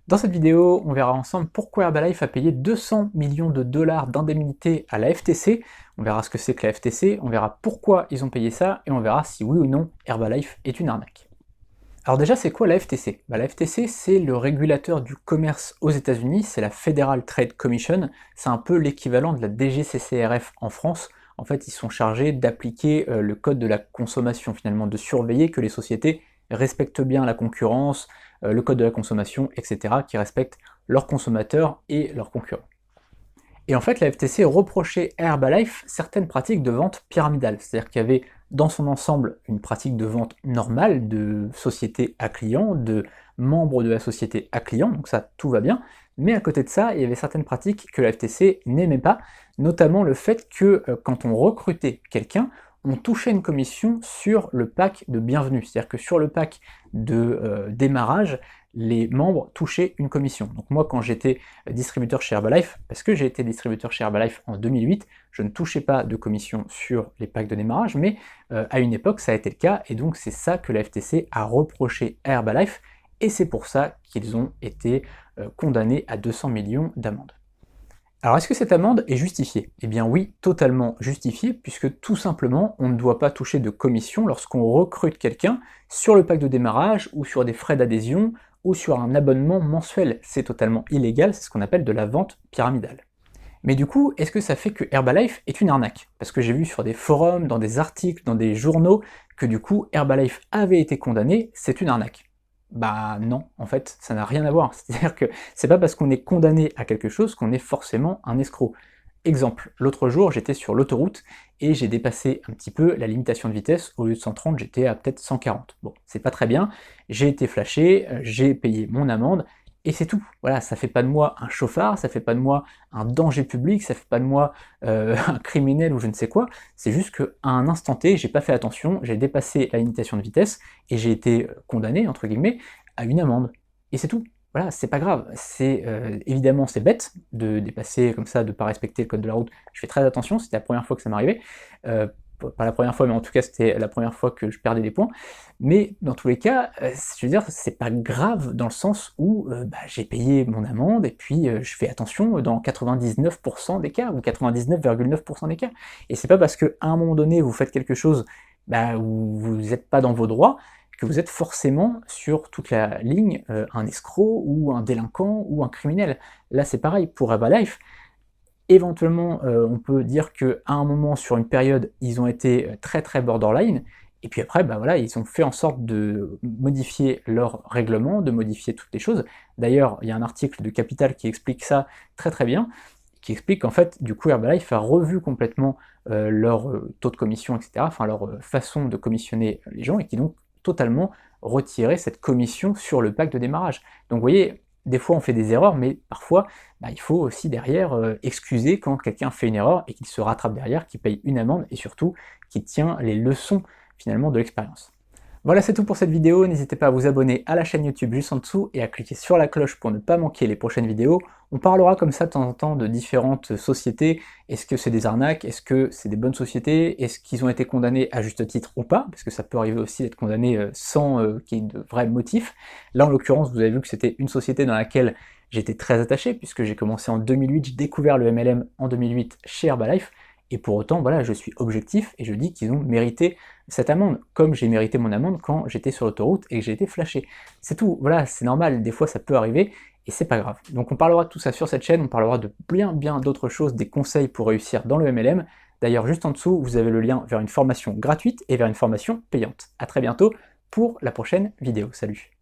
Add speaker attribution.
Speaker 1: Dans cette vidéo, on verra ensemble pourquoi Herbalife a payé 200 millions de dollars d'indemnité à la FTC, on verra ce que c'est que la FTC, on verra pourquoi ils ont payé ça, et on verra si oui ou non Herbalife est une arnaque. Alors déjà, c'est quoi la FTC? La FTC, c'est le régulateur du commerce aux États-Unis, c'est la Federal Trade Commission, c'est un peu l'équivalent de la DGCCRF en France. En fait, ils sont chargés d'appliquer le code de la consommation, finalement, de surveiller que les sociétés respectent bien la concurrence, le code de la consommation, etc., qui respectent leurs consommateurs et leurs concurrents. Et en fait, la FTC reprochait à Herbalife certaines pratiques de vente pyramidale, c'est-à-dire qu'il y avait dans son ensemble une pratique de vente normale de société à client, de membres de la société à client, donc ça tout va bien, mais à côté de ça, il y avait certaines pratiques que la FTC n'aimait pas, notamment le fait que quand on recrutait quelqu'un, on touchait une commission sur le pack de bienvenue, c'est-à-dire que sur le pack de démarrage, les membres touchaient une commission. Donc moi, quand j'étais distributeur chez Herbalife, parce que j'ai été distributeur chez Herbalife en 2008, je ne touchais pas de commission sur les packs de démarrage, mais à une époque, ça a été le cas, et donc c'est ça que la FTC a reproché à Herbalife, et c'est pour ça qu'ils ont été condamnés à 200 millions d'amende. Alors est-ce que cette amende est justifiée? Eh bien oui, totalement justifiée, puisque tout simplement, on ne doit pas toucher de commission lorsqu'on recrute quelqu'un sur le pack de démarrage, ou sur des frais d'adhésion, ou sur un abonnement mensuel. C'est totalement illégal, c'est ce qu'on appelle de la vente pyramidale. Mais du coup, est-ce que ça fait que Herbalife est une arnaque? Parce que j'ai vu sur des forums, dans des articles, dans des journaux, que du coup Herbalife avait été condamné, c'est une arnaque. Bah non, en fait, ça n'a rien à voir. C'est-à-dire que c'est pas parce qu'on est condamné à quelque chose qu'on est forcément un escroc. Exemple, l'autre jour, j'étais sur l'autoroute et j'ai dépassé un petit peu la limitation de vitesse. Au lieu de 130, j'étais à peut-être 140. Bon, c'est pas très bien. J'ai été flashé, j'ai payé mon amende, et c'est tout. Voilà, ça fait pas de moi un chauffard, ça fait pas de moi un danger public, ça fait pas de moi un criminel ou je ne sais quoi. C'est juste qu'à un instant T, j'ai pas fait attention, j'ai dépassé la limitation de vitesse, et j'ai été condamné, entre guillemets, à une amende. Et c'est tout. Voilà, c'est pas grave. C'est évidemment c'est bête de dépasser comme ça, de pas respecter le code de la route. Je fais très attention, c'était la première fois que ça m'arrivait. Pas la première fois, mais en tout cas c'était la première fois que je perdais des points. Mais dans tous les cas, je veux dire, c'est pas grave dans le sens où j'ai payé mon amende et puis je fais attention dans 99% des cas, ou 99,9% des cas. Et c'est pas parce qu'à un moment donné vous faites quelque chose où vous n'êtes pas dans vos droits, que vous êtes forcément sur toute la ligne un escroc, ou un délinquant, ou un criminel. Là c'est pareil pour Herbalife. Éventuellement, on peut dire qu'à un moment, sur une période, ils ont été très très borderline, et puis après, voilà, ils ont fait en sorte de modifier leur règlement, de modifier toutes les choses. D'ailleurs, il y a un article de Capital qui explique ça très très bien, qui explique qu'en fait, du coup, Herbalife a revu complètement leur taux de commission, etc., enfin leur façon de commissionner les gens, et qui donc totalement retiré cette commission sur le pack de démarrage. Donc vous voyez, des fois on fait des erreurs, mais parfois il faut aussi derrière excuser quand quelqu'un fait une erreur et qu'il se rattrape derrière, qu'il paye une amende, et surtout qu'il tient les leçons finalement de l'expérience. Voilà, c'est tout pour cette vidéo, n'hésitez pas à vous abonner à la chaîne YouTube juste en dessous et à cliquer sur la cloche pour ne pas manquer les prochaines vidéos. On parlera comme ça de temps en temps de différentes sociétés. Est-ce que c'est des arnaques? Est-ce que c'est des bonnes sociétés? Est-ce qu'ils ont été condamnés à juste titre ou pas? Parce que ça peut arriver aussi d'être condamné sans qu'il y ait de vrais motifs. Là en l'occurrence, vous avez vu que c'était une société dans laquelle j'étais très attaché, puisque j'ai commencé en 2008, j'ai découvert le MLM en 2008 chez Herbalife, et pour autant, voilà, je suis objectif et je dis qu'ils ont mérité cette amende, comme j'ai mérité mon amende quand j'étais sur l'autoroute et que j'ai été flashé. C'est tout, voilà, c'est normal, des fois ça peut arriver, et c'est pas grave. Donc on parlera de tout ça sur cette chaîne, on parlera de bien d'autres choses, des conseils pour réussir dans le MLM. D'ailleurs, juste en dessous, vous avez le lien vers une formation gratuite et vers une formation payante. A très bientôt pour la prochaine vidéo. Salut!